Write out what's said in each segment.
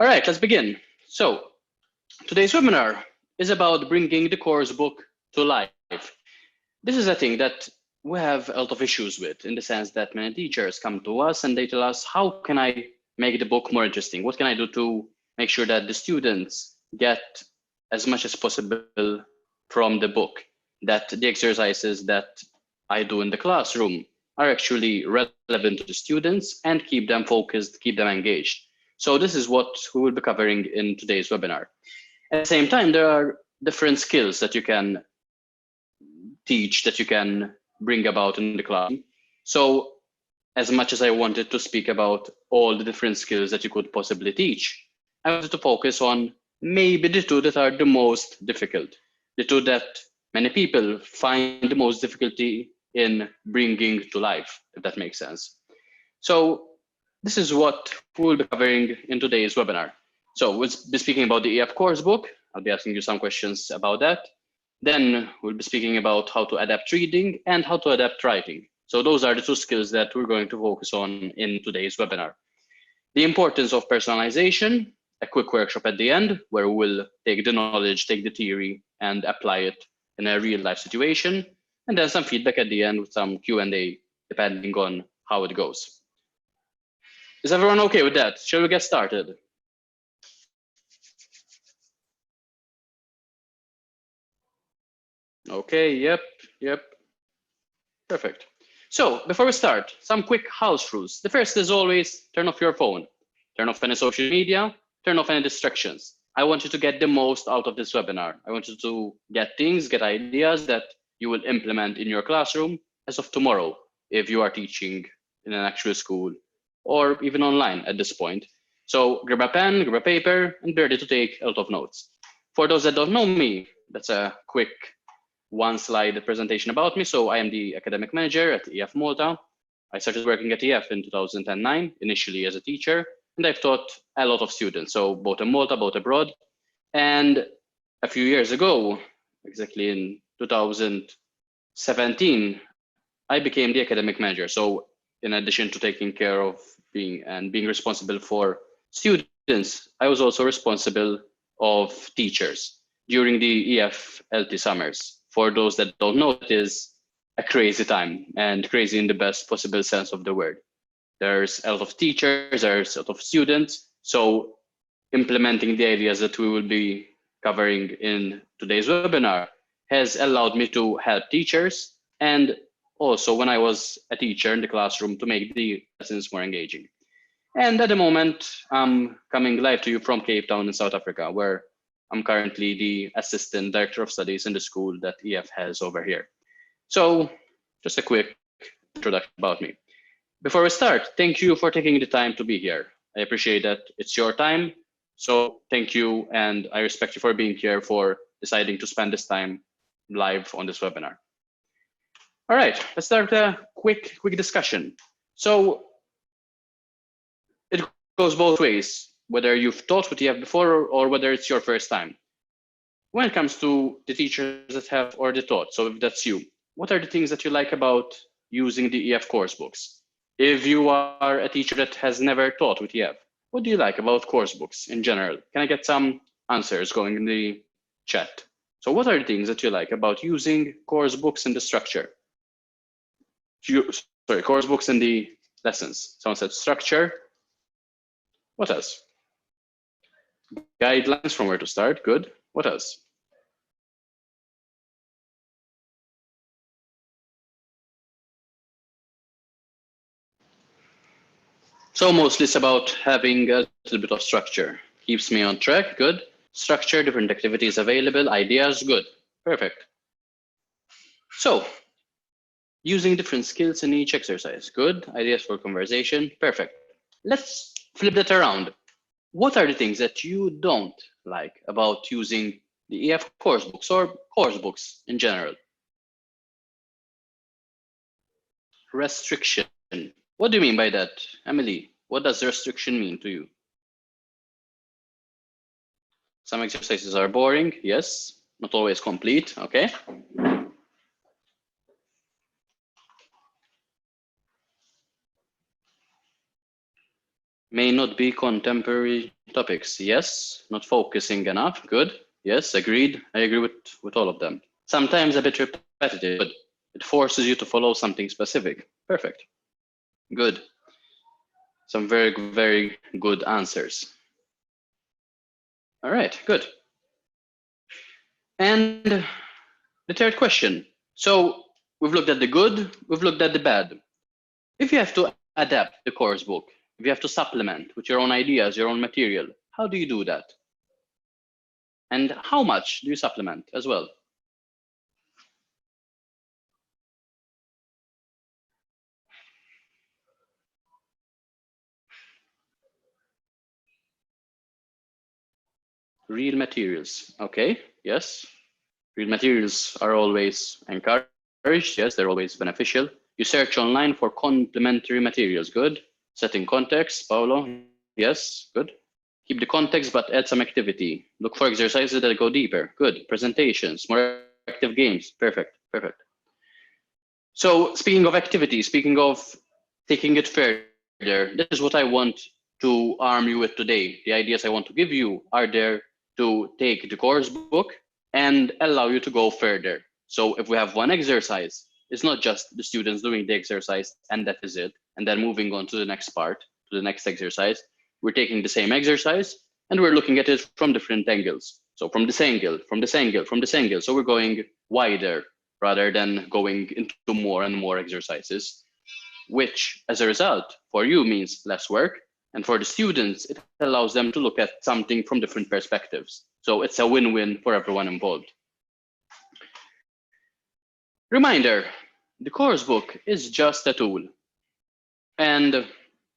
All right, let's begin. So today's webinar is about bringing the course book to life. This is a thing that we have a lot of issues with, in the sense that many teachers come to us and they tell us, how can I make the book more interesting? What can I do to make sure that the students get as much as possible from the book, that the exercises that I do in the classroom are actually relevant to the students and keep them focused, keep them engaged. So this is what we will be covering in today's webinar. At the same time, there are different skills that you can teach, that you can bring about in the classroom. So as much as I wanted to speak about all the different skills that you could possibly teach, I wanted to focus on maybe the two that are the most difficult, the two that many people find the most difficulty in bringing to life, if that makes sense. So this is what we'll be covering in today's webinar. So we'll be speaking about the EF course book. I'll be asking you some questions about that. Then we'll be speaking about how to adapt reading and how to adapt writing. So those are the two skills that we're going to focus on in today's webinar. The importance of personalization, a quick workshop at the end where we'll take the knowledge, take the theory and apply it in a real life situation. And then some feedback at the end with some Q&A depending on how it goes. Is everyone okay with that? Shall we get started? Okay, yep. Perfect. So before we start, some quick house rules. The first is always turn off your phone, turn off any social media, turn off any distractions. I want you to get the most out of this webinar. I want you to get things, get ideas that you will implement in your classroom as of tomorrow, if you are teaching in an actual school or even online at this point. So grab a pen, grab a paper, and be ready to take a lot of notes. For those that don't know me, that's a quick one slide presentation about me. So I am the academic manager at EF Malta. I started working at EF in 2009, initially as a teacher, and I've taught a lot of students, so both in Malta, both abroad. And a few years ago, exactly in 2017, I became the academic manager. So in addition to taking care of being responsible for students, I was also responsible of teachers during the EF LT summers. For those that don't know, it is a crazy time, and crazy in the best possible sense of the word. There's a lot of teachers, there's a lot of students. So implementing the ideas that we will be covering in today's webinar has allowed me to help teachers, and also when I was a teacher in the classroom, to make the lessons more engaging. And at the moment, I'm coming live to you from Cape Town in South Africa, where I'm currently the assistant director of studies in the school that EF has over here. So just a quick introduction about me. Before we start, thank you for taking the time to be here. I appreciate that it's your time. So thank you, and I respect you for being here, for deciding to spend this time live on this webinar. All right, let's start a quick discussion. So it goes both ways, whether you've taught with EF before or whether it's your first time. When it comes to the teachers that have already taught, so if that's you, what are the things that you like about using the EF course books? If you are a teacher that has never taught with EF, what do you like about course books in general? Can I get some answers going in the chat? So what are the things that you like about using course books in the structure? Course books in the lessons. Someone said structure. What else? Guidelines from where to start. Good. What else? So mostly it's about having a little bit of structure. Keeps me on track. Good. Structure, different activities available, ideas. Good. Perfect. So using different skills in each exercise. Good. Ideas for conversation. Perfect. Let's flip that around. What are the things that you don't like about using the EF course books or course books in general? Restriction. What do you mean by that, Emily? What does restriction mean to you? Some exercises are boring, yes. Not always complete, okay. May not be contemporary topics. Yes. Not focusing enough. Good. Yes. Agreed. I agree with all of them. Sometimes a bit repetitive, but it forces you to follow something specific. Perfect. Good. Some very, very good answers. All right, good. And the third question. So we've looked at the good, we've looked at the bad. If you have to adapt the course book, if you have to supplement with your own ideas, your own material, how do you do that? And how much do you supplement as well? Real materials. Okay, yes. Real materials are always encouraged. Yes, they're always beneficial. You search online for complementary materials. Good. Setting context, Paolo. Yes, good. Keep the context, but add some activity. Look for exercises that go deeper. Good. Presentations, more active games. Perfect, perfect. So speaking of activity, speaking of taking it further, this is what I want to arm you with today. The ideas I want to give you are there to take the course book and allow you to go further. So if we have one exercise, it's not just the students doing the exercise and that is it, and then moving on to the next part, to the next exercise. We're taking the same exercise and we're looking at it from different angles. So from this angle, from this angle, from this angle. So we're going wider rather than going into more and more exercises, which as a result for you means less work. And for the students, it allows them to look at something from different perspectives. So it's a win-win for everyone involved. Reminder, the course book is just a tool. And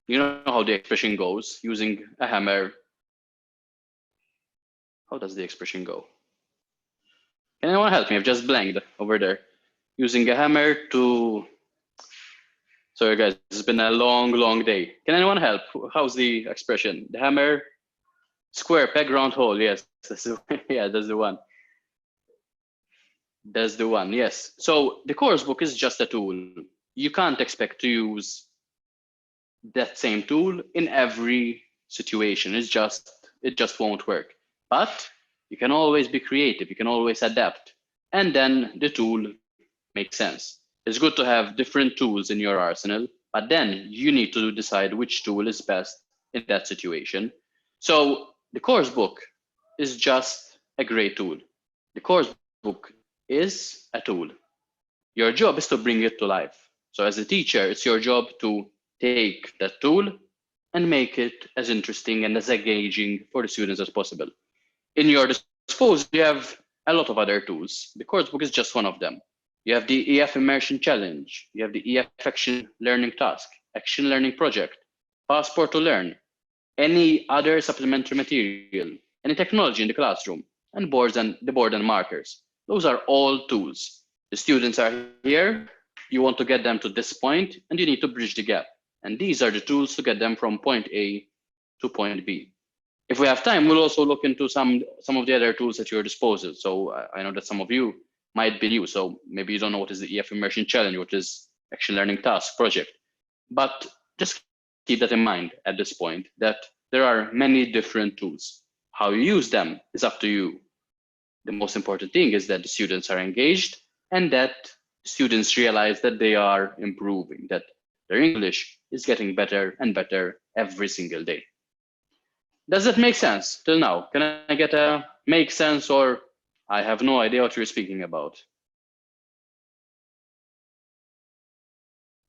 you know how the expression goes, using a hammer. How does the expression go? Can anyone help me? I've just blanked over there. Using a hammer to... Sorry guys, it's been a long, long day. Can anyone help? How's the expression? The hammer, square, peg, round hole. Yes, that's the, yeah, that's the one. That's the one, yes. So the course book is just a tool. You can't expect to use that same tool in every situation. It just won't work. But you can always be creative. You can always adapt. And then the tool makes sense. It's good to have different tools in your arsenal, but then you need to decide which tool is best in that situation. So the course book is just a great tool. The course book is a tool. Your job is to bring it to life. So as a teacher, it's your job to take that tool and make it as interesting and as engaging for the students as possible. In your disposal, you have a lot of other tools. The course book is just one of them. You have the EF Immersion Challenge. You have the EF Action Learning Task, Action Learning Project, Passport to Learn, any other supplementary material, any technology in the classroom, and the board and markers. Those are all tools. The students are here. You want to get them to this point, and you need to bridge the gap. And these are the tools to get them from point A to point B. If we have time, we'll also look into some of the other tools at your disposal. So I know that some of you might be new, so maybe you don't know what is the EF Immersion Challenge, what is Action Learning Task Project. But just keep that in mind at this point, that there are many different tools. How you use them is up to you. The most important thing is that the students are engaged and that students realize that they are improving, that their English is getting better and better every single day. Does that make sense till now? Can I get a make sense, or I have no idea what you're speaking about?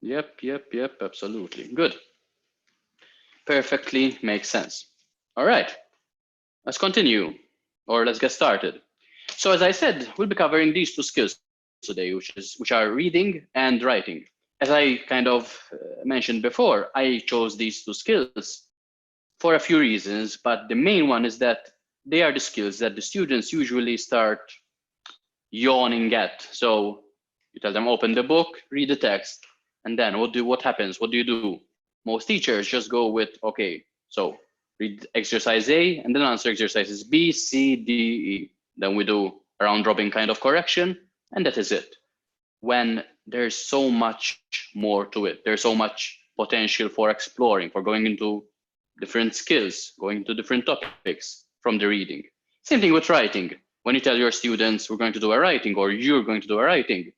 Yep, absolutely. Good. Perfectly makes sense. All right, let's continue, or let's get started. So as I said, we'll be covering these two skills today, which are reading and writing. As I kind of mentioned before, I chose these two skills for a few reasons, but the main one is that they are the skills that the students usually start yawning at. So you tell them, open the book, read the text, and then what happens? What do you do? Most teachers just go with, okay, so read exercise A and then answer exercises B, C, D, E. Then we do a round robin kind of correction, and that is it. When there's so much more to it, there's so much potential for exploring, for going into different skills, going to different topics from the reading. Same thing with writing. When you tell your students we're going to do a writing or you're going to do a writing,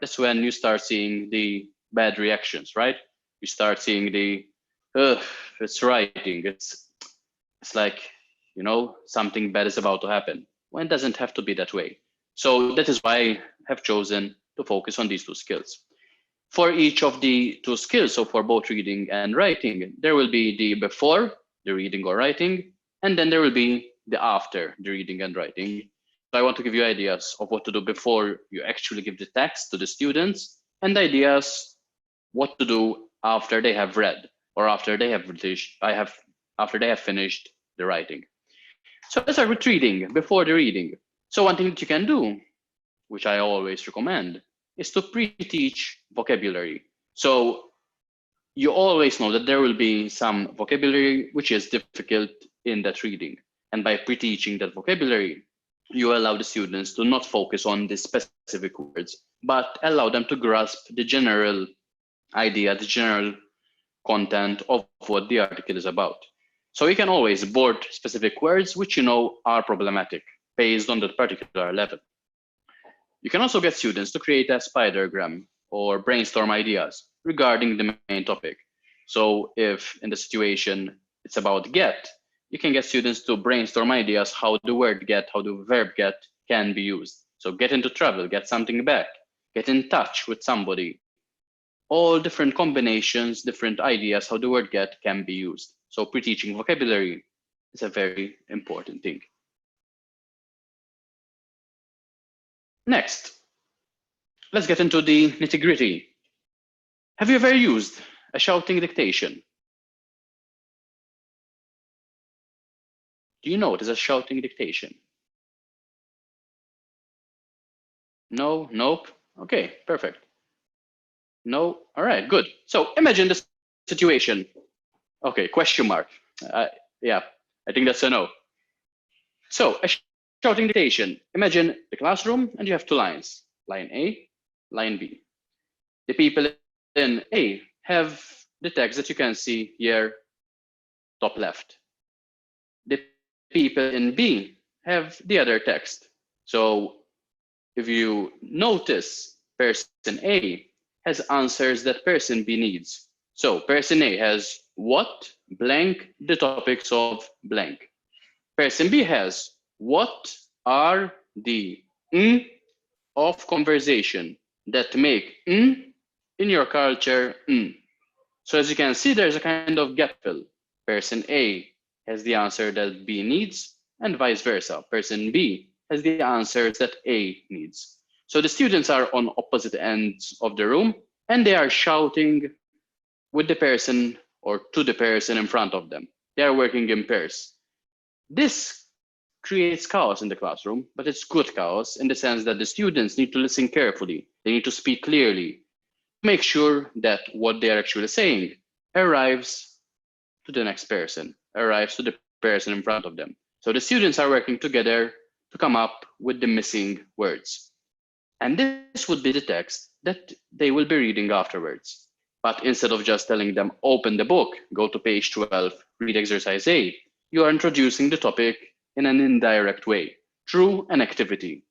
that's when you start seeing the bad reactions, right? You start seeing the, ugh, it's writing. It's like, something bad is about to happen. When it doesn't have to be that way. So that is why I have chosen to focus on these two skills. For each of the two skills, so for both reading and writing, there will be the before the reading or writing, and then there will be the after the reading and writing. So I want to give you ideas of what to do before you actually give the text to the students, and ideas what to do after they have read or after they have after they have finished the writing. So let's start with reading before the reading. So one thing that you can do, which I always recommend, is to pre-teach vocabulary. So you always know that there will be some vocabulary which is difficult in that reading. And by pre-teaching that vocabulary, you allow the students to not focus on the specific words, but allow them to grasp the general idea, the general content of what the article is about. So you can always board specific words which you know are problematic based on that particular level. You can also get students to create a spidergram or brainstorm ideas regarding the main topic. So if in the situation it's about get, you can get students to brainstorm ideas how the word get, how the verb get can be used. So get into trouble, get something back, get in touch with somebody. All different combinations, different ideas how the word get can be used. So pre-teaching vocabulary is a very important thing. Next, let's get into the nitty-gritty. Have you ever used a shouting dictation? Do you know what is a shouting dictation? No, nope. Okay, perfect. No, all right, good. So imagine the situation. Okay, question mark. Yeah, I think that's a no. So a shouting dictation. Imagine the classroom and you have two lines, line A, line B. The people in A have the text that you can see here, top left. The people in B have the other text. So if you notice, person A has answers that person B needs. So person A has what, blank, the topics of blank. Person B has what are the of conversation that make in your culture. So as you can see, there's a kind of gap fill. Person A has the answer that B needs, and vice versa. Person B has the answers that A needs. So the students are on opposite ends of the room, and they are shouting with the person or to the person in front of them. They are working in pairs. This creates chaos in the classroom, but it's good chaos in the sense that the students need to listen carefully. They need to speak clearly, make sure that what they are actually saying arrives to the next person, arrives to the person in front of them. So the students are working together to come up with the missing words. And this would be the text that they will be reading afterwards. But instead of just telling them, open the book, go to page 12, read exercise A, you are introducing the topic in an indirect way through an activity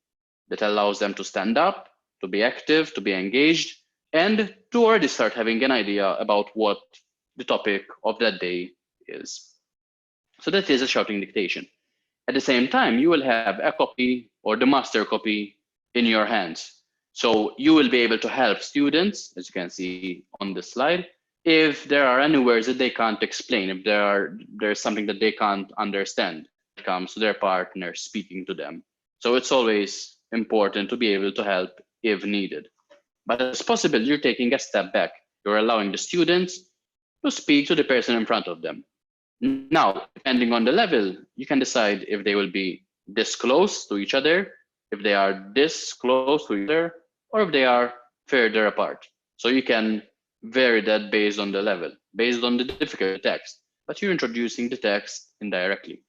that allows them to stand up, to be active, to be engaged, and to already start having an idea about what the topic of that day is. So that is a shouting dictation. At the same time, you will have a copy or the master copy in your hands. So you will be able to help students, as you can see on the slide, if there are any words that they can't explain, if there's something that they can't understand when it comes to their partner speaking to them. So it's always important to be able to help if needed. But as possible, you're taking a step back. You're allowing the students to speak to the person in front of them. Now, depending on the level, you can decide if they will be this close to each other, if they are this close to each other, or if they are further apart. So you can vary that based on the level, based on the difficult text, but you're introducing the text indirectly.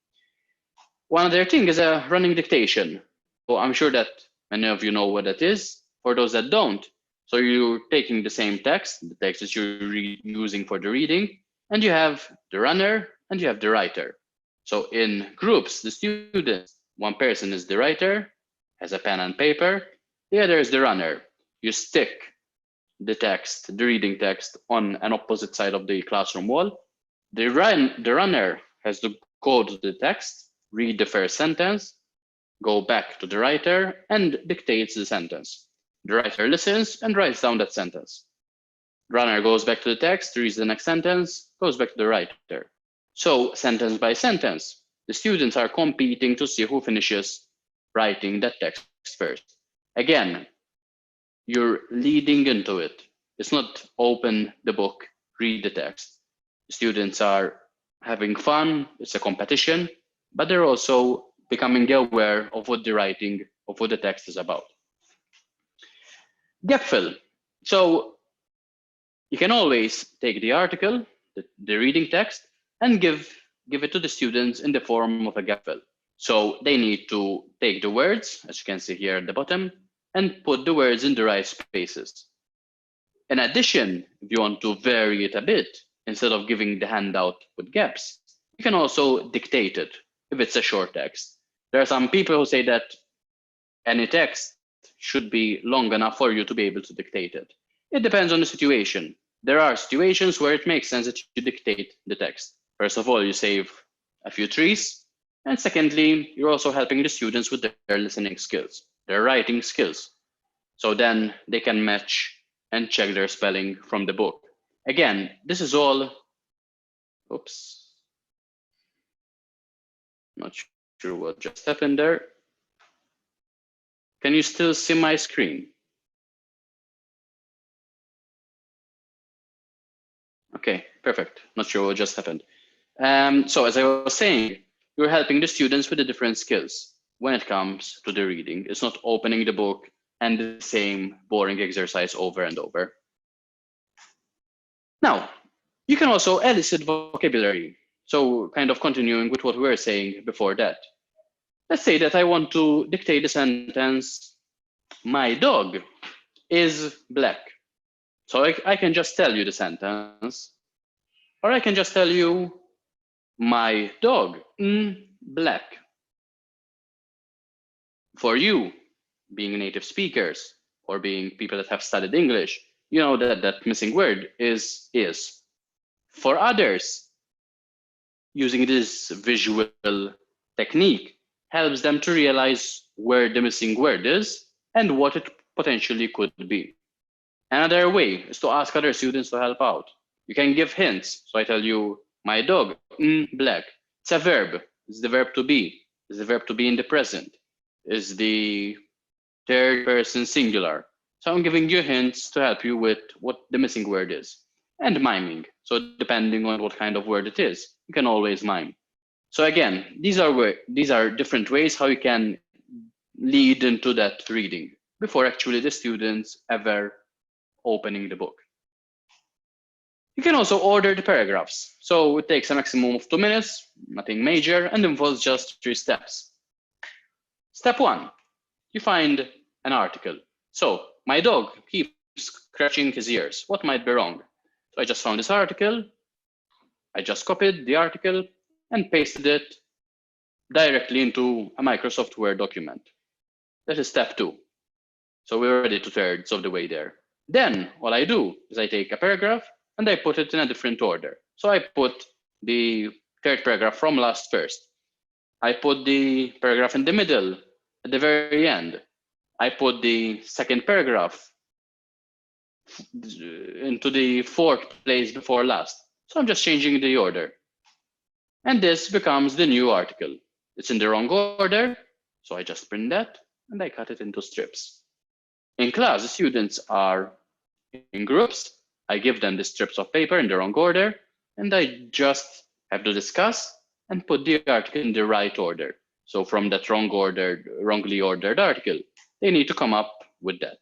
One other thing is a running dictation. So I'm sure that many of you know what that is. For those that don't, so you're taking the same text, the text that you're using for the reading, and you have the runner and you have the writer. So in groups, the students, one person is the writer, has a pen and paper, the other is the runner. You stick the text, the reading text, on an opposite side of the classroom wall. The runner has to go to the text, read the first sentence, go back to the writer, and dictates the sentence. The writer listens and writes down that sentence. Runner goes back to the text, reads the next sentence, goes back to the writer. So sentence by sentence, the students are competing to see who finishes writing that text first. Again, you're leading into it. It's not open the book, read the text. The students are having fun, it's a competition, but they're also becoming aware of what the writing, of what the text is about. Gap fill. So you can always take the article, the reading text, and give it to the students in the form of a gap fill. So they need to take the words, as you can see here at the bottom, and put the words in the right spaces. In addition, if you want to vary it a bit, instead of giving the handout with gaps, you can also dictate it if it's a short text. There are some people who say that any text should be long enough for you to be able to dictate it. It depends on the situation. There are situations where it makes sense that you dictate the text. First of all, you save a few trees. And secondly, you're also helping the students with their listening skills, their writing skills. So then they can match and check their spelling from the book. Again, this is all, oops, not sure what just happened there. Can you still see my screen? Okay, perfect. Not sure what just happened. So as I was saying, you're helping the students with the different skills when it comes to the reading. It's not opening the book and the same boring exercise over and over. Now, you can also elicit vocabulary. So kind of continuing with what we were saying before that. Let's say that I want to dictate the sentence, my dog is black. So I can just tell you the sentence, or I can just tell you, my dog, black. For you, being native speakers or being people that have studied English, you know that that missing word is. For others, using this visual technique helps them to realize where the missing word is and what it potentially could be. Another way is to ask other students to help out. You can give hints. So I tell you, my dog, black. It's a verb. It's the verb to be. It's the verb to be in the present. It's the third person singular. So I'm giving you hints to help you with what the missing word is. And miming. So depending on what kind of word it is, you can always mime. So again, these are different ways how you can lead into that reading before actually the students ever opening the book. You can also order the paragraphs. So it takes a maximum of 2 minutes, nothing major, and involves just 3 steps. Step 1, you find an article. So my dog keeps scratching his ears. What might be wrong? So I just found this article. I just copied the article and pasted it directly into a Microsoft Word document. That is step 2. So we're already 2/3 of the way there. Then what I do is I take a paragraph and I put it in a different order. So I put the third paragraph from last first. I put the paragraph in the middle at the very end. I put the second paragraph into the fourth place before last. So I'm just changing the order. And this becomes the new article. It's in the wrong order, so I just print that and I cut it into strips. In class, the students are in groups. I give them the strips of paper in the wrong order, and I just have to discuss and put the article in the right order. So from that wrongly ordered article, they need to come up with that.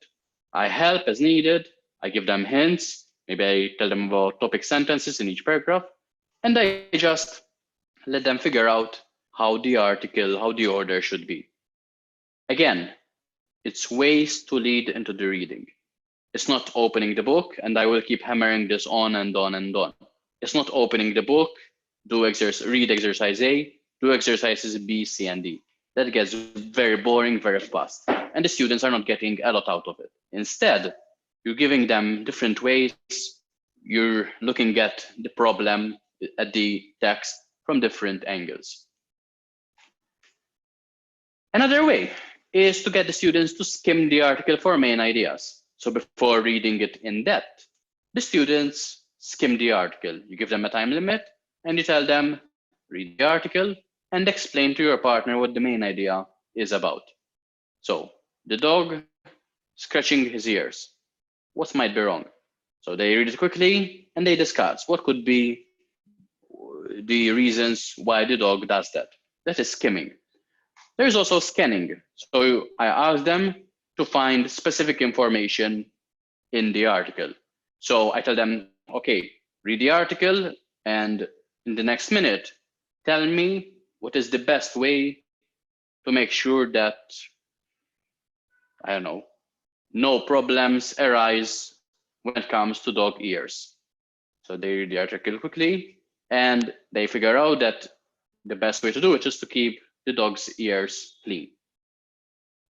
I help as needed. I give them hints. Maybe I tell them about topic sentences in each paragraph, and I just let them figure out how the order should be. Again, it's ways to lead into the reading. It's not opening the book, and I will keep hammering this on and on and on. It's not opening the book, read exercise A, do exercises B, C, and D. That gets very boring very fast, and the students are not getting a lot out of it. Instead, you're giving them different ways. You're looking at the problem, at the text from different angles. Another way is to get the students to skim the article for main ideas. So before reading it in depth, the students skim the article. You give them a time limit and you tell them, read the article and explain to your partner what the main idea is about. So the dog scratching his ears. What might be wrong? So they read it quickly and they discuss what could be the reasons why the dog does that. That is skimming. There's also scanning. So I ask them to find specific information in the article. So I tell them, okay, read the article and in the next minute, tell me what is the best way to make sure that, I don't know, no problems arise when it comes to dog ears. So they read the article quickly and they figure out that the best way to do it is to keep the dog's ears clean.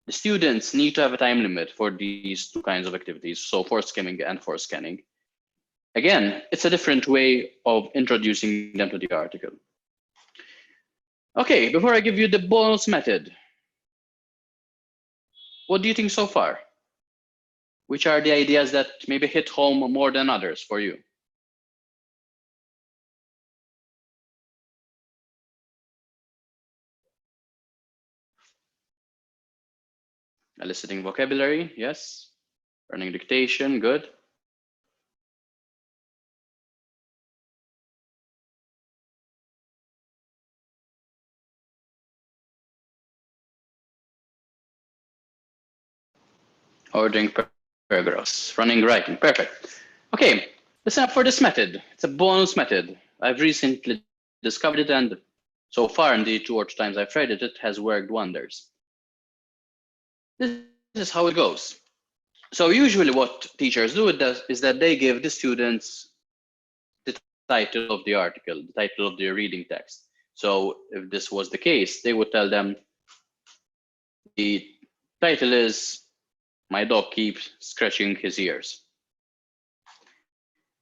The students need to have a time limit for these two kinds of activities, so for skimming and for scanning. Again, it's a different way of introducing them to the article. Okay, before I give you the bonus method, what do you think so far? Which are the ideas that maybe hit home more than others for you? Eliciting vocabulary, yes. Learning dictation, good. Ordering paragraphs, running, writing, perfect. Okay, listen up for this method. It's a bonus method. I've recently discovered it, and so far in the 2 or 3 times I've tried it, it has worked wonders. This is how it goes. So usually what teachers do is that they give the students the title of the article, the title of the reading text. So if this was the case, they would tell them the title is "My dog keeps scratching his ears."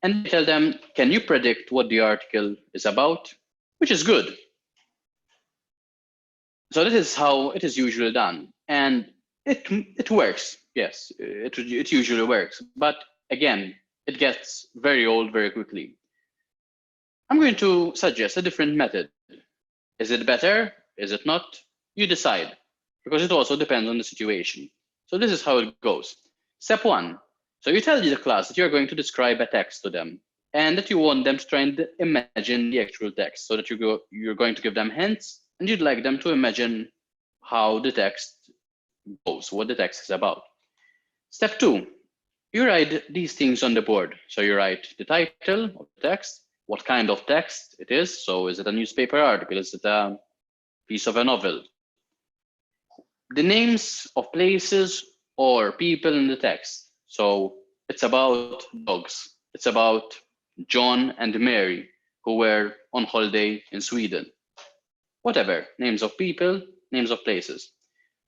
And they tell them, can you predict what the article is about? Which is good. So this is how it is usually done. And it works. Yes, it usually works. But again, it gets very old very quickly. I'm going to suggest a different method. Is it better? Is it not? You decide, because it also depends on the situation. So this is how it goes. Step 1. So you tell the class that you're going to describe a text to them and that you want them to try and imagine the actual text, so that you're going to give them hints and you'd like them to imagine how the text goes, what the text is about. Step 2. You write these things on the board. So you write the title of the text, what kind of text it is. So is it a newspaper article? Is it a piece of a novel? The names of places or people in the text. So it's about dogs. It's about John and Mary, who were on holiday in Sweden. Whatever, names of people, names of places.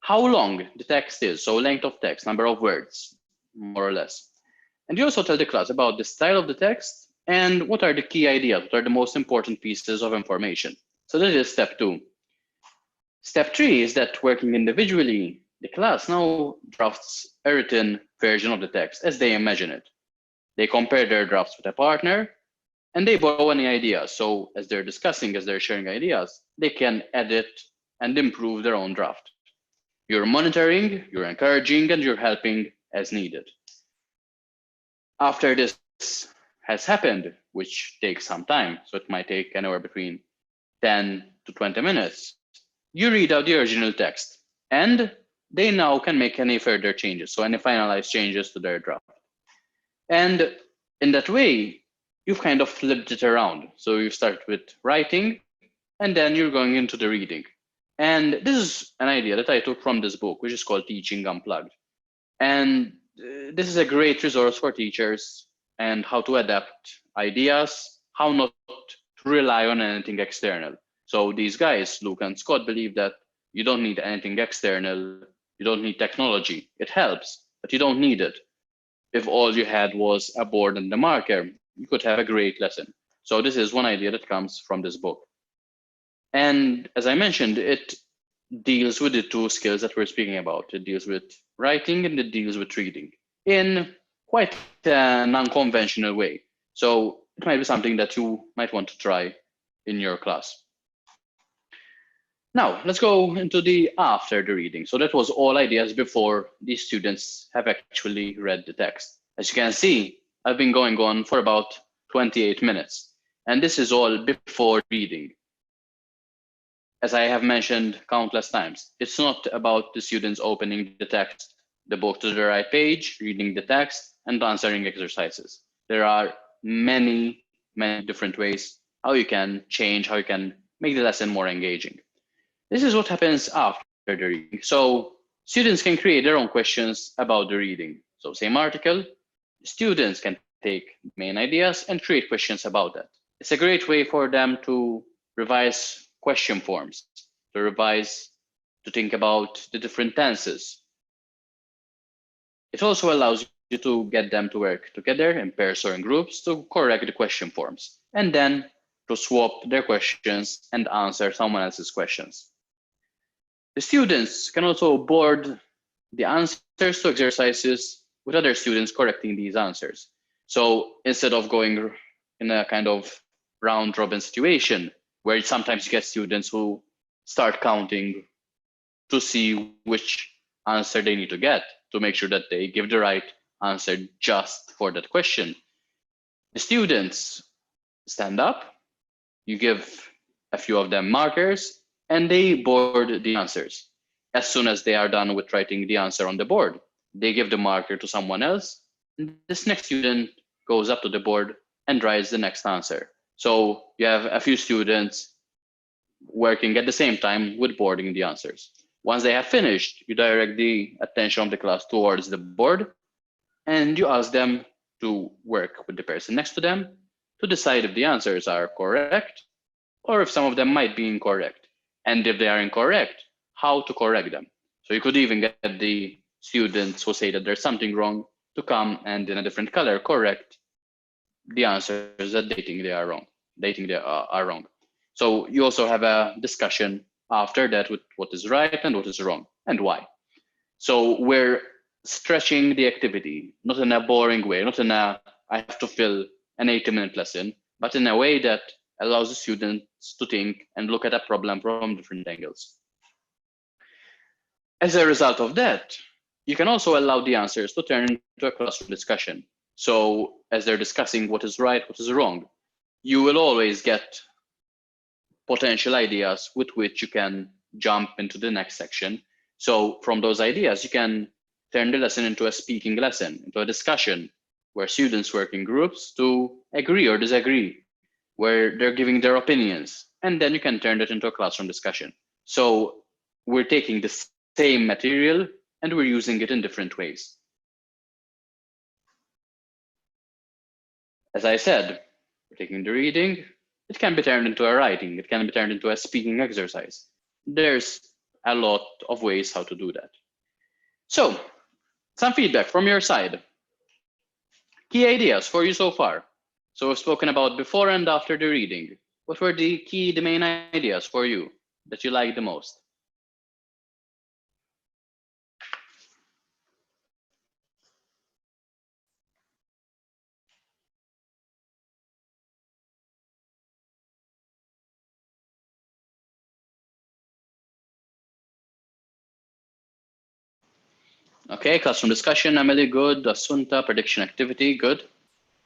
How long the text is, so length of text, number of words, more or less. And you also tell the class about the style of the text and what are the key ideas, what are the most important pieces of information. So that is step 2. Step 3 is that working individually, the class now drafts a written version of the text as they imagine it. They compare their drafts with a partner and they borrow any ideas. So as they're discussing, as they're sharing ideas, they can edit and improve their own draft. You're monitoring, you're encouraging, and you're helping as needed. After this has happened, which takes some time, so it might take anywhere between 10 to 20 minutes, you read out the original text, and they now can make any further changes, so any finalized changes to their draft. And in that way, you've kind of flipped it around. So you start with writing, and then you're going into the reading. And this is an idea that I took from this book, which is called Teaching Unplugged. And this is a great resource for teachers and how to adapt ideas, how not to rely on anything external. So these guys, Luke and Scott, believe that you don't need anything external, you don't need technology. It helps, but you don't need it. If all you had was a board and a marker, you could have a great lesson. So this is one idea that comes from this book. And as I mentioned, it deals with the two skills that we're speaking about. It deals with writing and it deals with reading in quite an unconventional way. So it might be something that you might want to try in your class. Now, let's go into the after the reading. So that was all ideas before the students have actually read the text. As you can see, I've been going on for about 28 minutes, and this is all before reading. As I have mentioned countless times, it's not about the students opening the book to the right page, reading the text, and answering exercises. There are many different ways how you can change, how you can make the lesson more engaging. This is what happens after the reading. So students can create their own questions about the reading. So same article, students can take main ideas and create questions about that. It's a great way for them to revise question forms, to think about the different tenses. It also allows you to get them to work together in pairs or in groups to correct the question forms, and then to swap their questions and answer someone else's questions. The students can also board the answers to exercises with other students correcting these answers. So instead of going in a kind of round robin situation, where sometimes you get students who start counting to see which answer they need to get to make sure that they give the right answer just for that question. The students stand up, you give a few of them markers, and they board the answers. As soon as they are done with writing the answer on the board, they give the marker to someone else, and this next student goes up to the board and writes the next answer. So you have a few students working at the same time with boarding the answers. Once they have finished, you direct the attention of the class towards the board and you ask them to work with the person next to them to decide if the answers are correct or if some of them might be incorrect. And if they are incorrect, how to correct them. So you could even get the students who say that there's something wrong to come and in a different color correct the answers that they think they are wrong. So you also have a discussion after that with what is right and what is wrong and why. So we're stretching the activity, not in a boring way, not in a I have to fill an 80-minute lesson, but in a way that allows the students to think and look at a problem from different angles. As a result of that, you can also allow the answers to turn into a classroom discussion. So as they're discussing what is right, what is wrong, you will always get potential ideas with which you can jump into the next section. So from those ideas, you can turn the lesson into a speaking lesson, into a discussion where students work in groups to agree or disagree, where they're giving their opinions, and then you can turn it into a classroom discussion. So we're taking the same material and we're using it in different ways. As I said, we're taking the reading, it can be turned into a writing, it can be turned into a speaking exercise. There's a lot of ways how to do that. So, some feedback from your side. Key ideas for you so far. So we've spoken about before and after the reading. What were the main ideas for you that you liked the most? Okay, classroom discussion, Emily, good. Asunta, prediction activity, good.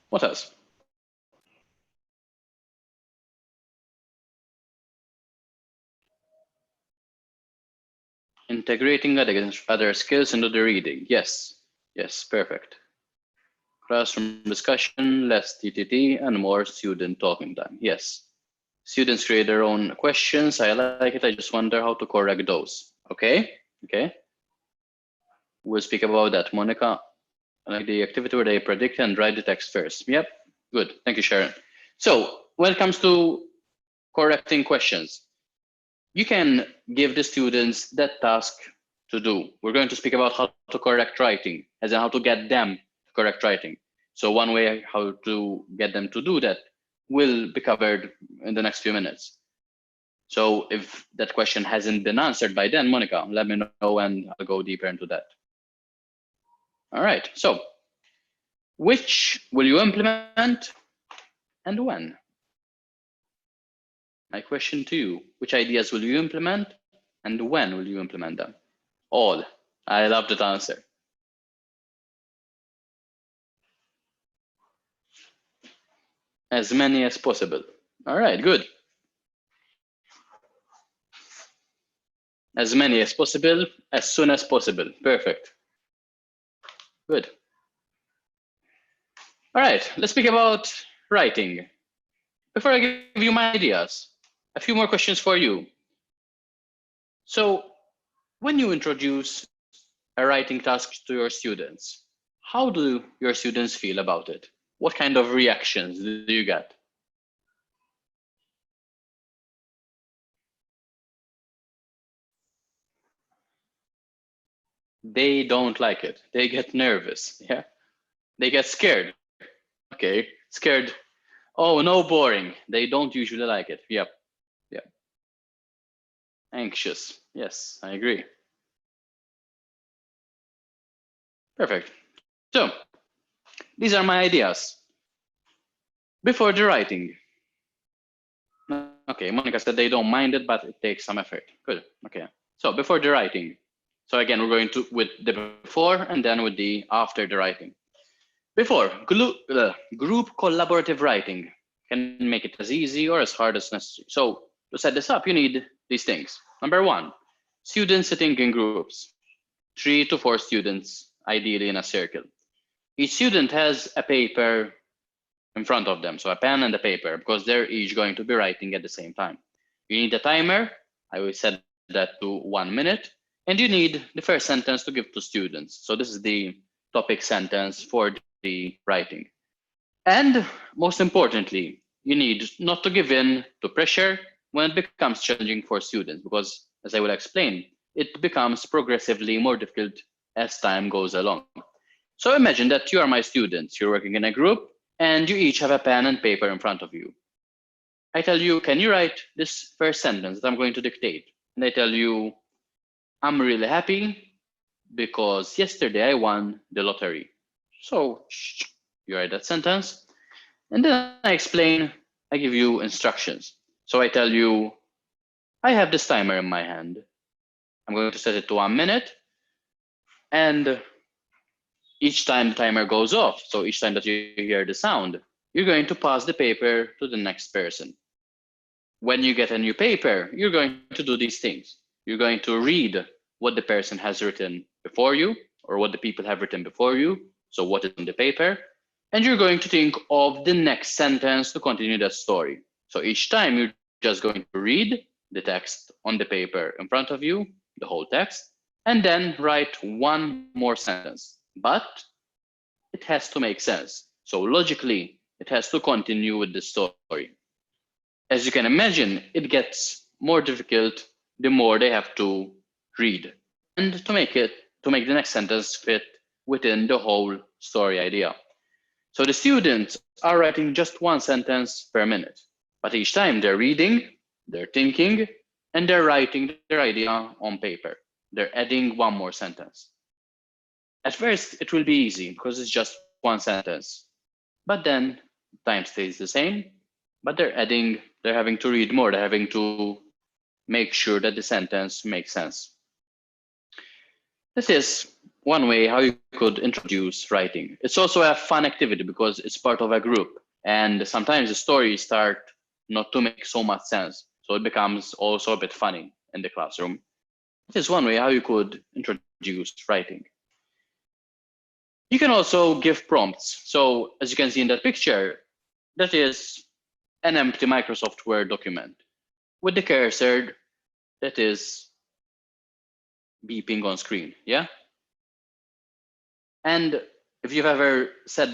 What else? Integrating other skills into the reading. Yes, perfect. Classroom discussion, less TTT, and more student talking time. Yes. Students create their own questions. I like it. I just wonder how to correct those. Okay. We'll speak about that. Monica, I like the activity where they predict and write the text first. Yep, good. Thank you, Sharon. So when it comes to correcting questions, you can give the students that task to do. We're going to speak about how to correct writing, as in how to get them to correct writing. So one way how to get them to do that will be covered in the next few minutes. So if that question hasn't been answered by then, Monica, let me know and I'll go deeper into that. All right, so which will you implement and when? My question to you, which ideas will you implement and when will you implement them? All. I love that answer. As many as possible. All right, good. As many as possible, as soon as possible. Perfect. Good. All right, let's speak about writing. Before I give you my ideas, a few more questions for you. So, when you introduce a writing task to your students, how do your students feel about it? What kind of reactions do you get? They don't like it. They get nervous. Yeah. They get scared. Okay. Scared. Oh, no, boring. They don't usually like it. Yep. Yep. Anxious. Yes, I agree. Perfect. So, these are my ideas. Before the writing. Okay, Monica said they don't mind it, but it takes some effort. Good. Okay. So, before the writing. So, again, we're going to with the before and then with the after the writing. Before, group collaborative writing can make it as easy or as hard as necessary. So to set this up, you need these things. Number one, students sitting in groups, 3 to 4 students, ideally in a circle. Each student has a paper in front of them, so a pen and a paper, because they're each going to be writing at the same time. You need a timer. I will set that to 1 minute. And you need the first sentence to give to students. So this is the topic sentence for the writing. And most importantly, you need not to give in to pressure when it becomes challenging for students, because as I will explain, it becomes progressively more difficult as time goes along. So imagine that you are my students, you're working in a group, and you each have a pen and paper in front of you. I tell you, can you write this first sentence that I'm going to dictate? And I tell you, I'm really happy because yesterday I won the lottery. So you write that sentence, and then I explain, I give you instructions. So I tell you, I have this timer in my hand. I'm going to set it to 1 minute. And each time the timer goes off, so each time that you hear the sound, you're going to pass the paper to the next person. When you get a new paper, you're going to do these things. You're going to read what the person has written before you, or what the people have written before you, so what is on the paper, and you're going to think of the next sentence to continue that story. So each time you're just going to read the text on the paper in front of you, the whole text, and then write one more sentence. But it has to make sense. So logically, it has to continue with the story. As you can imagine, it gets more difficult the more they have to read, and to make the next sentence fit within the whole story idea. So the students are writing just one sentence per minute, but each time they're reading, they're thinking, and they're writing their idea on paper. They're adding one more sentence. At first, it will be easy because it's just one sentence, but then time stays the same, but they're having to read more, they're having to make sure that the sentence makes sense. This is one way how you could introduce writing. It's also a fun activity because it's part of a group, and sometimes the stories start not to make so much sense, so it becomes also a bit funny in the classroom. This is one way how you could introduce writing. You can also give prompts. So as you can see in that picture, that is an empty Microsoft Word document with the cursor that is beeping on screen, yeah? And if you've ever sat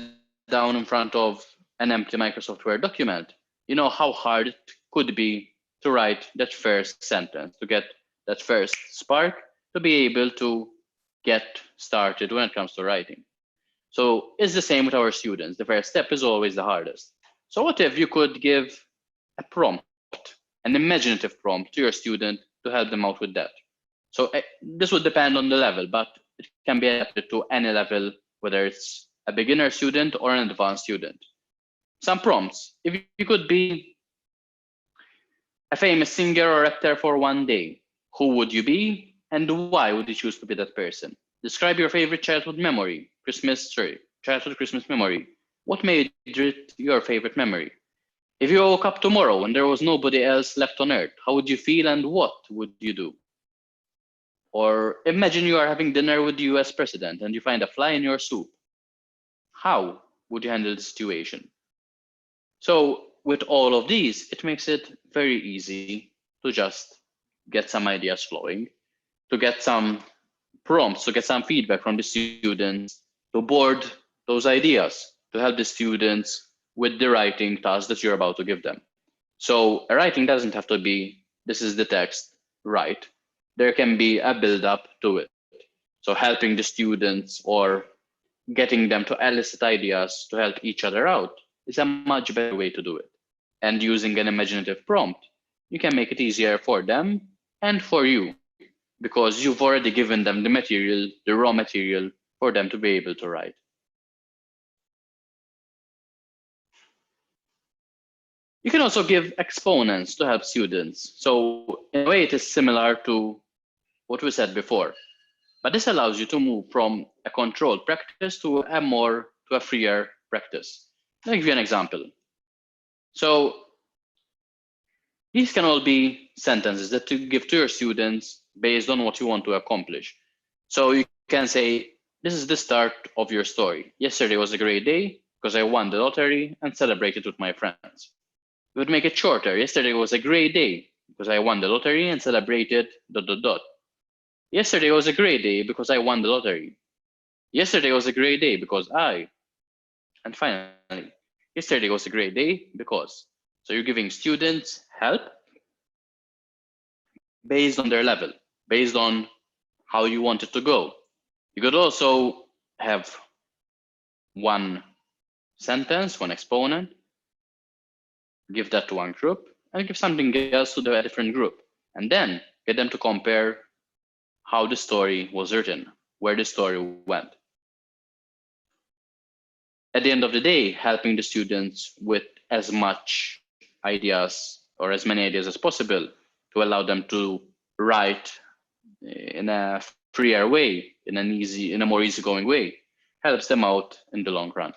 down in front of an empty Microsoft Word document, you know how hard it could be to write that first sentence, to get that first spark, to be able to get started when it comes to writing. So it's the same with our students. The first step is always the hardest. So what if you could give a prompt, an imaginative prompt to your student to help them out with that? So this would depend on the level, but it can be adapted to any level, whether it's a beginner student or an advanced student. Some prompts. If you could be a famous singer or actor for one day, who would you be and why would you choose to be that person? Describe your favorite childhood memory, childhood Christmas memory. What made it your favorite memory? If you woke up tomorrow and there was nobody else left on earth, how would you feel and what would you do? Or imagine you are having dinner with the US president and you find a fly in your soup. How would you handle the situation? So with all of these, it makes it very easy to just get some ideas flowing, to get some prompts, to get some feedback from the students, to board those ideas, to help the students with the writing task that you're about to give them. So a writing doesn't have to be, this is the text, right? There can be a build up to it. So helping the students or getting them to elicit ideas to help each other out is a much better way to do it. And using an imaginative prompt, you can make it easier for them and for you because you've already given them the material, the raw material for them to be able to write. You can also give exponents to help students. So in a way, it is similar to what we said before. But this allows you to move from a controlled practice to a freer practice. Let me give you an example. So these can all be sentences that you give to your students based on what you want to accomplish. So you can say, this is the start of your story. Yesterday was a great day because I won the lottery and celebrated with my friends. You would make it shorter. Yesterday was a great day because I won the lottery and celebrated ... Yesterday was a great day because I won the lottery. Yesterday was a great day because I. And finally, yesterday was a great day because. So you're giving students help based on their level, based on how you want it to go. You could also have one sentence, one exponent, give that to one group, and give something else to a different group. And then get them to compare how the story was written, where the story went. At the end of the day, helping the students with as much ideas or as many ideas as possible to allow them to write in a freer way, in a more easygoing way, helps them out in the long run.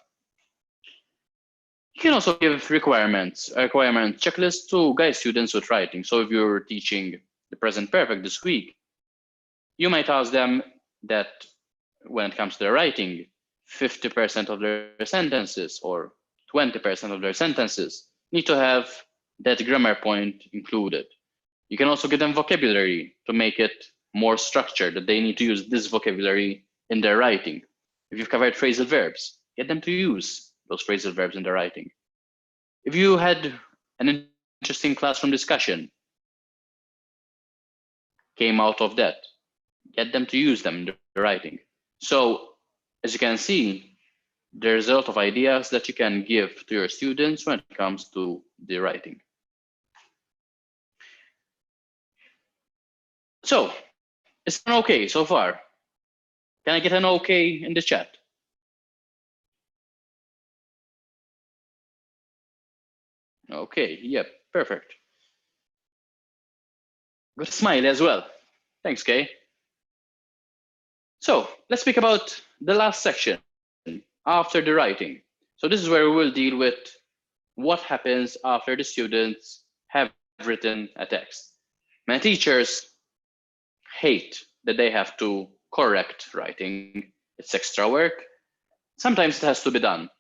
You can also give a requirement checklist to guide students with writing. So if you're teaching the present perfect this week, you might ask them that when it comes to their writing, 50% of their sentences or 20% of their sentences need to have that grammar point included. You can also give them vocabulary to make it more structured, that they need to use this vocabulary in their writing. If you've covered phrasal verbs, get them to use those phrasal verbs in their writing. If you had an interesting classroom discussion came out of that, get them to use them in their writing. So as you can see, there's a lot of ideas that you can give to your students when it comes to the writing. So, is it okay so far? Can I get an okay in the chat? Okay, yep, perfect. Got a smile as well. Thanks, Kay. So let's speak about the last section after the writing. So this is where we will deal with what happens after the students have written a text. Many teachers hate that they have to correct writing. It's extra work. Sometimes it has to be done.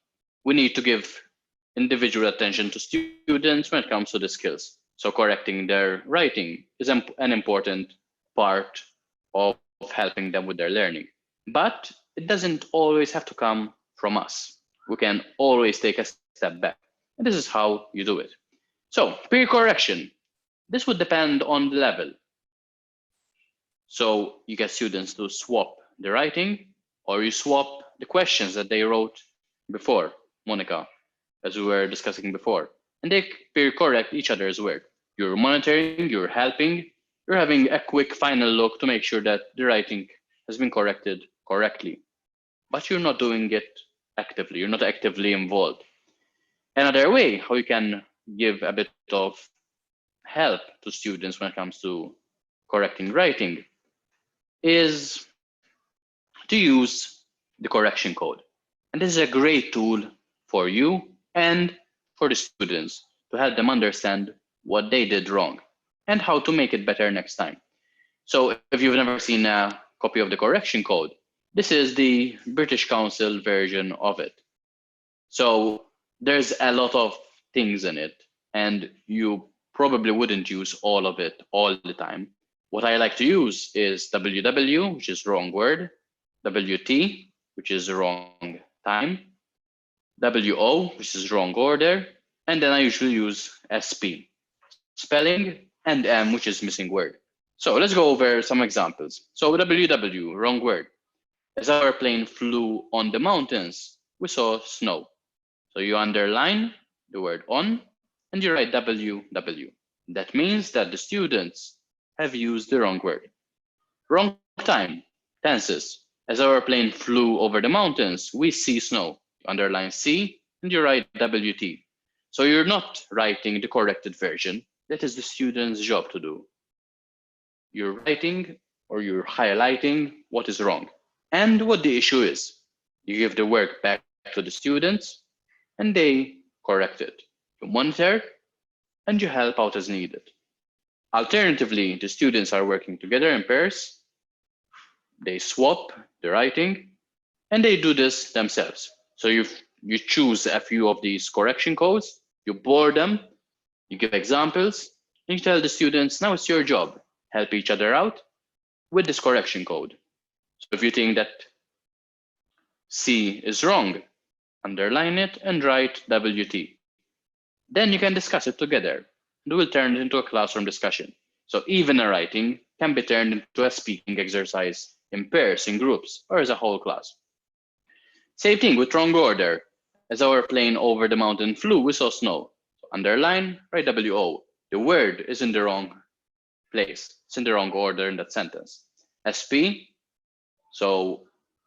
We need to give individual attention to students when it comes to the skills. So correcting their writing is an important part of helping them with their learning. But it doesn't always have to come from us. We can always take a step back. And this is how you do it. So peer correction, this would depend on the level. So you get students to swap the writing, or you swap the questions that they wrote before, Monica, as we were discussing before, and they peer correct each other's work. You're monitoring, you're helping, you're having a quick final look to make sure that the writing has been corrected correctly. But you're not doing it actively, you're not actively involved. Another way how you can give a bit of help to students when it comes to correcting writing is to use the correction code. And this is a great tool for you and for the students to help them understand what they did wrong and how to make it better next time. So if you've never seen a copy of the correction code, this is the British Council version of it. So there's a lot of things in it, and you probably wouldn't use all of it all the time. What I like to use is WW, which is wrong word, WT, which is wrong time, WO, which is wrong order, and then I usually use SP, spelling, and M, which is missing word. So let's go over some examples. So WW, wrong word. As our plane flew on the mountains, we saw snow. So you underline the word on and you write WW. That means that the students have used the wrong word. Wrong time, tenses. As our plane flew over the mountains, we see snow. You underline C and you write WT. So you're not writing the corrected version. That is the student's job to do. You're writing or you're highlighting what is wrong and what the issue is. You give the work back to the students and they correct it. You monitor and you help out as needed. Alternatively, the students are working together in pairs. They swap the writing and they do this themselves. So you choose a few of these correction codes, you board them, you give examples, and you tell the students, now it's your job. Help each other out with this correction code. So if you think that C is wrong, underline it and write WT. Then you can discuss it together. And we'll turn it into a classroom discussion. So even a writing can be turned into a speaking exercise in pairs, in groups, or as a whole class. Same thing with wrong order. As our plane over the mountain flew, we saw snow. So underline, write WO. The word is in the wrong place. It's in the wrong order in that sentence. SP, so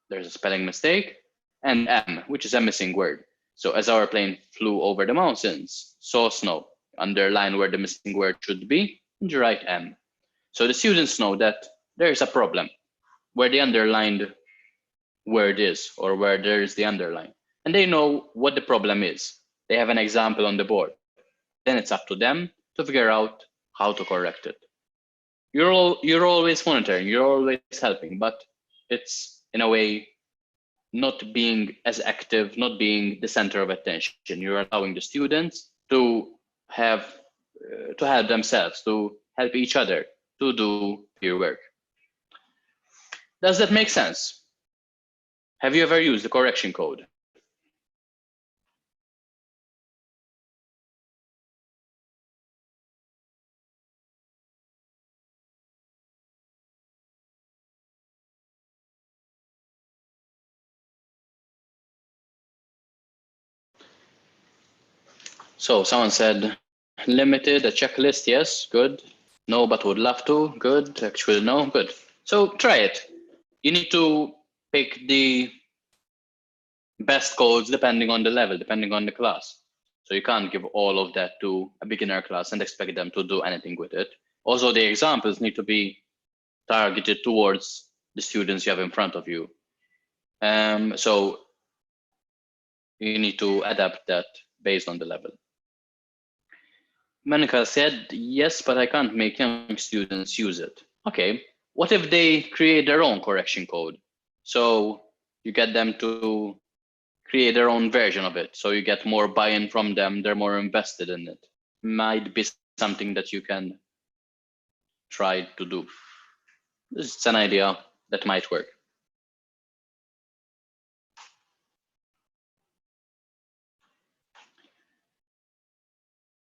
there's a spelling mistake, and M, which is a missing word. So as our plane flew over the mountains, saw snow, underline where the missing word should be, and you write M. So the students know that there is a problem where the underlined word is, or where there is the underline, and they know what the problem is. They have an example on the board. Then it's up to them to figure out how to correct it. You're always monitoring, you're always helping, but it's in a way not being as active, not being the center of attention. You're allowing the students to have to help themselves, to help each other to do peer work. Does that make sense? Have you ever used the correction code? So someone said limited, a checklist, yes, good. No, but would love to, good. Actually, no, good. So try it. You need to pick the best codes depending on the level, depending on the class. So you can't give all of that to a beginner class and expect them to do anything with it. Also, the examples need to be targeted towards the students you have in front of you. So you need to adapt that based on the level. Monica said, yes, but I can't make young students use it. Okay, what if they create their own correction code? So you get them to create their own version of it. So you get more buy-in from them, they're more invested in it. Might be something that you can try to do. It's an idea that might work.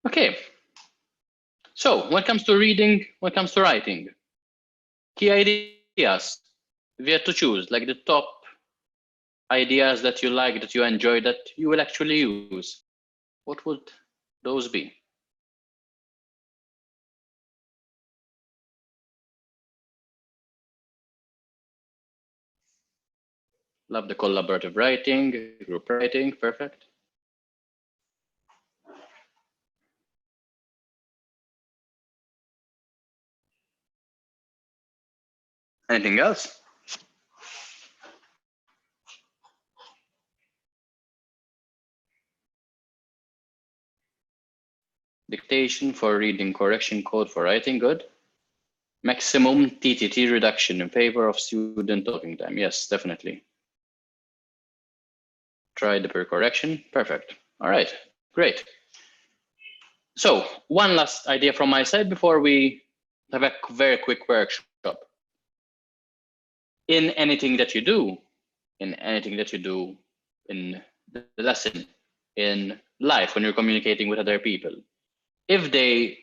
Okay, So when it comes to reading, when it comes to writing, key ideas, if you had to choose, like the top ideas that you like, that you enjoy, that you will actually use, what would those be? Love the collaborative writing, group writing, perfect. Anything else? Dictation for reading, correction code for writing, good. Maximum TTT reduction in favor of student talking time. Yes, definitely. Try the per correction, perfect. All right, great. So one last idea from my side before we have a very quick workshop. In anything that you do, in anything that you do in the lesson, in life, when you're communicating with other people, if the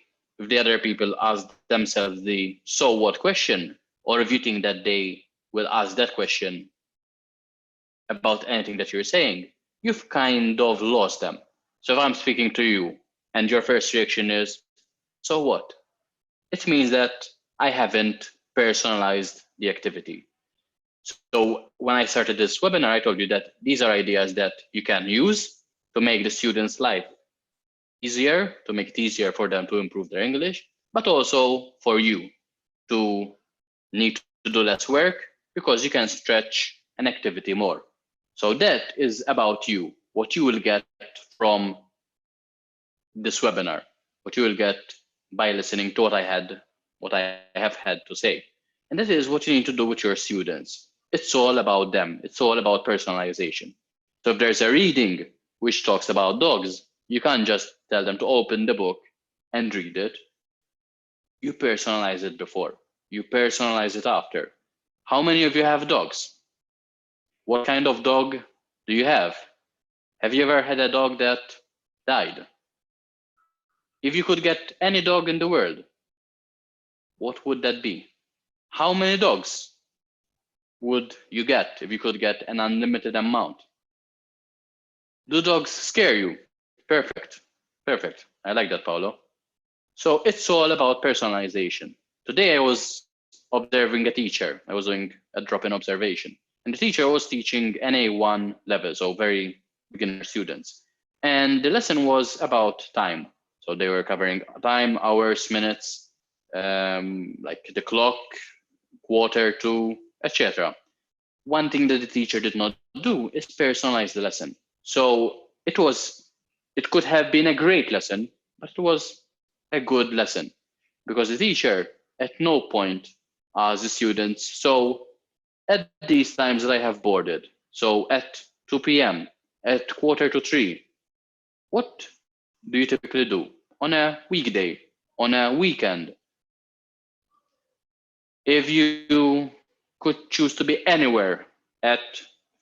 other people ask themselves the so what question, or if you think that they will ask that question about anything that you're saying, you've kind of lost them. So if I'm speaking to you and your first reaction is, so what? It means that I haven't personalized the activity. So when I started this webinar, I told you that these are ideas that you can use to make the students' life easier, to make it easier for them to improve their English, but also for you to need to do less work because you can stretch an activity more. So that is about you, what you will get from this webinar, what you will get by listening to what I have had to say. And that is what you need to do with your students. It's all about them. It's all about personalization. So if there's a reading which talks about dogs, you can't just tell them to open the book and read it. You personalize it before. You personalize it after. How many of you have dogs? What kind of dog do you have? Have you ever had a dog that died? If you could get any dog in the world, what would that be? How many dogs would you get if you could get an unlimited amount? Do dogs scare you? Perfect. Perfect. I like that, Paolo. So it's all about personalization. Today I was observing a teacher. I was doing a drop-in observation. And the teacher was teaching NA1 level, so very beginner students. And the lesson was about time. So they were covering time, hours, minutes, like the clock, quarter to, etc. One thing that the teacher did not do is personalize the lesson. So it could have been a great lesson, but it was a good lesson because the teacher at no point asked the students, so at these times that I have boarded, so at 2 p.m., at quarter to 3, what do you typically do on a weekday, on a weekend? If you could choose to be anywhere at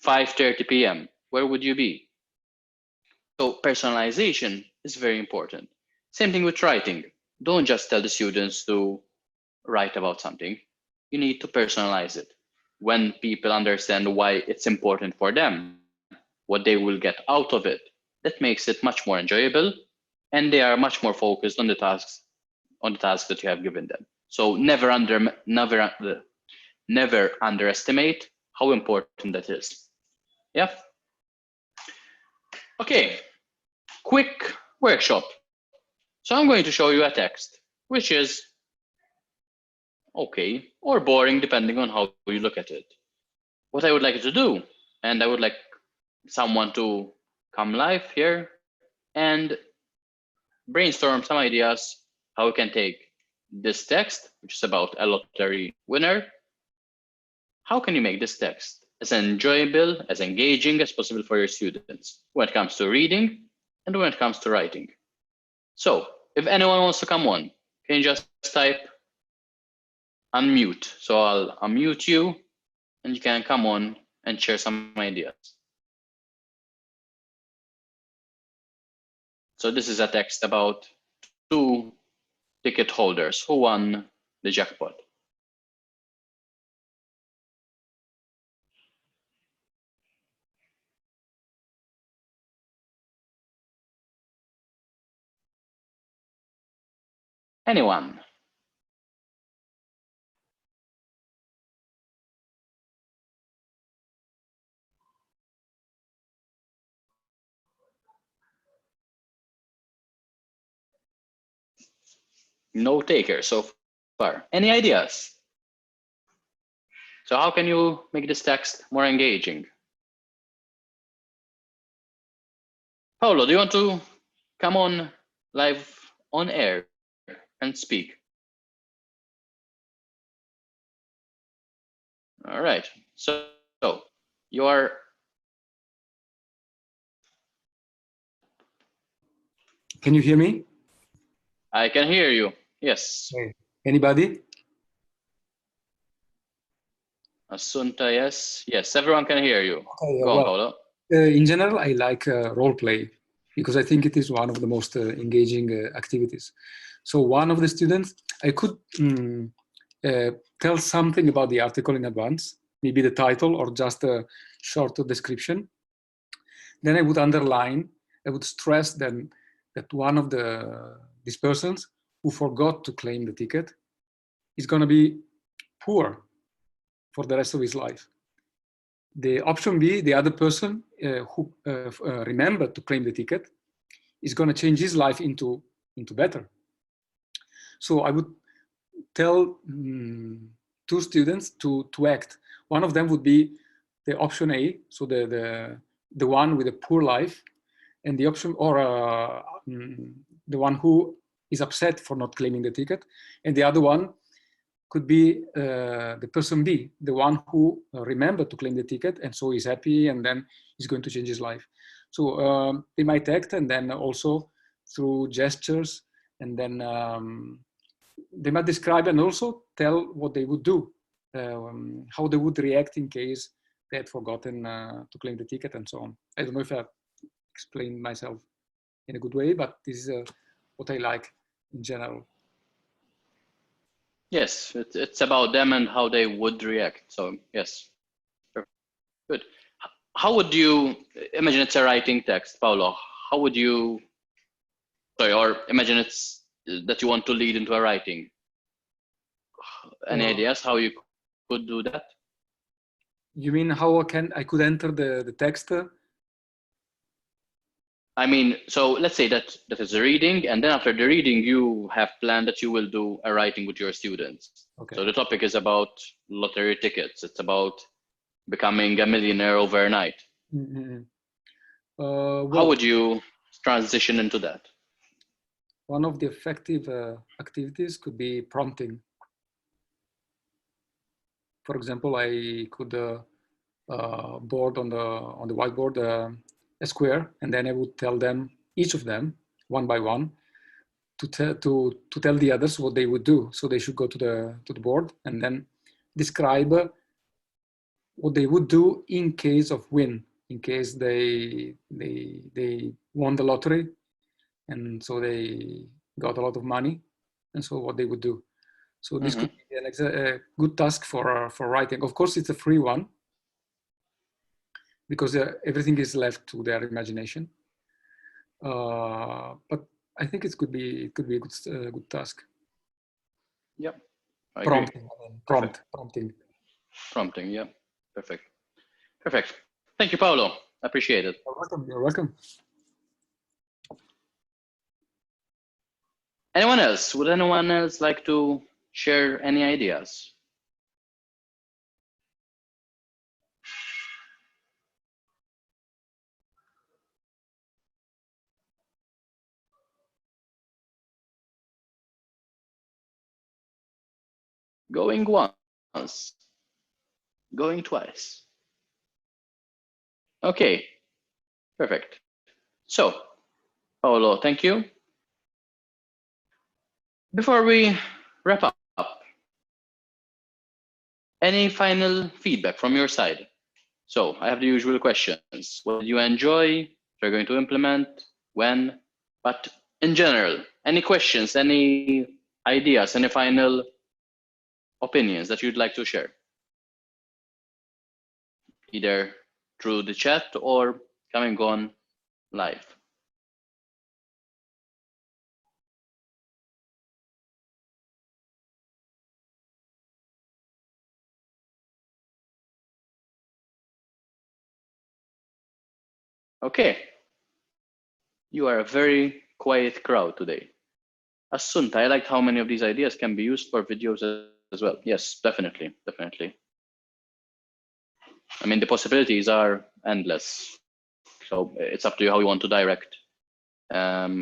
5:30 p.m., where would you be? So personalization is very important. Same thing with writing. Don't just tell the students to write about something. You need to personalize it. When people understand why it's important for them, what they will get out of it, that makes it much more enjoyable, and they are much more focused on the tasks that you have given them. So never underestimate how important that is. Yeah. Okay. Quick workshop. So I'm going to show you a text, which is okay or boring depending on how you look at it. What I would like you to do, and I would like someone to come live here and brainstorm some ideas how we can take this text, which is about a lottery winner. How can you make this text as enjoyable, as engaging as possible for your students when it comes to reading and when it comes to writing? So if anyone wants to come on, can you just type unmute? So I'll unmute you and you can come on and share some ideas. So this is a text about two ticket holders who won the jackpot. Anyone? No takers so far. Any ideas? So how can you make this text more engaging? Paolo, do you want to come on live on air and speak? All right. So you are. Can you hear me? I can hear you. Yes. Okay. Anybody? Assunta, yes. Yes, everyone can hear you. Okay, Go on, Paolo. In general, I like role play because I think it is one of the most engaging activities. So one of the students, I could tell something about the article in advance, maybe the title or just a short description. Then I would underline, I would stress then that one of these persons who forgot to claim the ticket is going to be poor for the rest of his life. The option B, the other person who remembered to claim the ticket, is going to change his life into better. So I would tell two students to act. One of them would be the option A, so the one with a poor life, and the option or the one who is upset for not claiming the ticket, and the other one could be the person B, the one who remembered to claim the ticket, and so he's happy, and then he's going to change his life. So they might act, and then also through gestures, and then they might describe and also tell what they would do, how they would react in case they had forgotten to claim the ticket, and so on. I don't know if I've explained myself in a good way, but this is what I like in general. Yes, it's about them and how they would react. So yes, good. How would you imagine it's a writing text, Paolo? How would you, sorry, or imagine it's that you want to lead into a writing. Any ideas how you could do that? You mean how I could enter the text? I mean, so let's say that is a reading, and then after the reading, you have planned that you will do a writing with your students. Okay. So the topic is about lottery tickets. It's about becoming a millionaire overnight. Mm-hmm. How would you transition into that? One of the effective activities could be prompting. For example, I could board on the whiteboard a square, and then I would tell them, each of them, one by one, to tell the others what they would do. So they should go to the board and then describe what they would do in case of win, in case they won the lottery, and so they got a lot of money, and so what they would do. So this could be a good task for writing. Of course, it's a free one because everything is left to their imagination. But I think it could be a good task. Yep. Prompting. Prompting. Yeah. Perfect. Perfect. Thank you, Paolo. Appreciate it. You're welcome. You're welcome. Anyone else? Would anyone else like to share any ideas? Going once, going twice. Okay, perfect. So, Paolo, thank you. Before we wrap up, any final feedback from your side? So I have the usual questions. What did you enjoy? What are you going to implement? When? But in general, any questions, any ideas, any final opinions that you'd like to share? Either through the chat or coming on live. Okay. You are a very quiet crowd today. Assunta, I liked how many of these ideas can be used for videos as well. Yes, definitely, definitely. I mean, the possibilities are endless. So it's up to you how you want to direct. How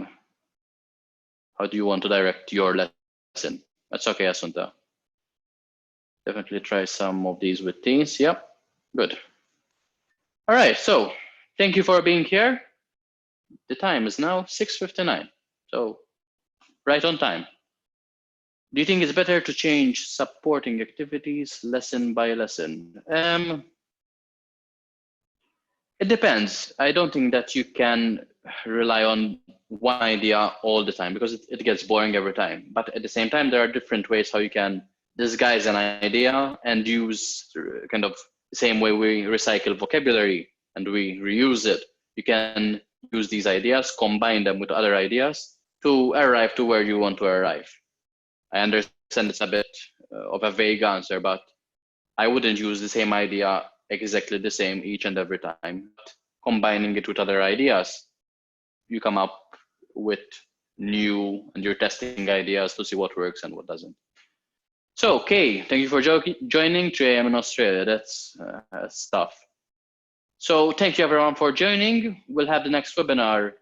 do you want to direct your lesson? That's okay, Assunta. Definitely try some of these with teens. Yep, good. All right, so thank you for being here. The time is now 6:59, so right on time. Do you think it's better to change supporting activities lesson by lesson? It depends. I don't think that you can rely on one idea all the time because it gets boring every time. But at the same time, there are different ways how you can disguise an idea and use kind of the same way we recycle vocabulary and we reuse it. You can use these ideas, combine them with other ideas to arrive to where you want to arrive. I understand it's a bit of a vague answer, but I wouldn't use the same idea exactly the same each and every time. Combining it with other ideas, you come up with new, and you're testing ideas to see what works and what doesn't. So, Kay, thank you for joining 3 a.m. in Australia. That's tough. So thank you everyone for joining. We'll have the next webinar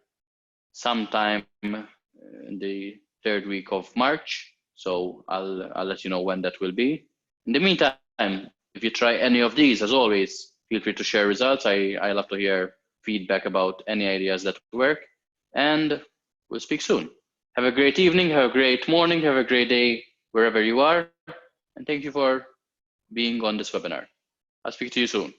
sometime in the 3rd week of March. So I'll let you know when that will be. In the meantime, if you try any of these, as always, feel free to share results. I love to hear feedback about any ideas that work. And we'll speak soon. Have a great evening, have a great morning, have a great day wherever you are. And thank you for being on this webinar. I'll speak to you soon.